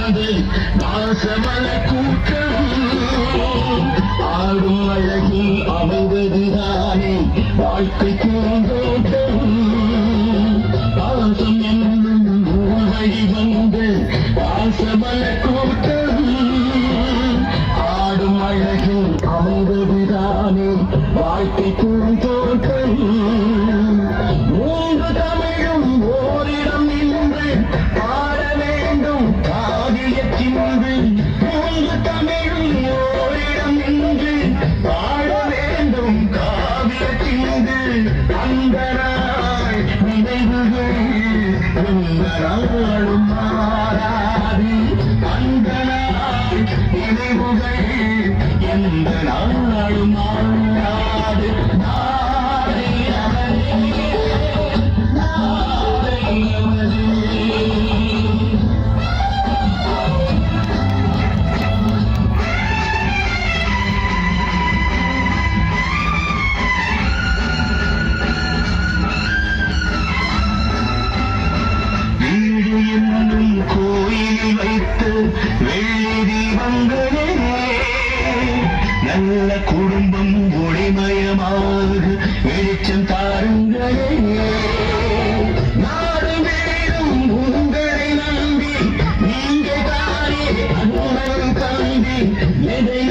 வந்து வாசமல கூட்டம் ஆடும் அழகில் அமைவதுதானே வாழ்க்கை பூந்தோட்டம் பாசம் என்னும் வழி வந்து வாசமல கூட்டம் ஆடும் அழகில் அமைவதுதானே வாழ்க்கை பூந்தோட்டம் மூன்று தமிழும் ஓரிடம் நின்று பாட வேண்டும் காவிய சிந்து மூன்று தமிழும் ஓரிடம் நின்று பாட வேண்டும் காவிய சிந்து அந்த நாள் நினைவுகள் எந்த நாளும் மாறாது அந்த நாள் நினைவுகள் எந்த நாளும் மாறாது நாளை அவனே நாளை அவனே வீடு என்னும் கோயிலில் வைத்து வெள்ளி தீபங்களே நல்ல குடும்பம் ஒளிமயமாக வெளிச்சம் தாருங்களே நாடு வேடும் உங்களை நம்பி நீங்க தானே அன்பன் தம்பி எதை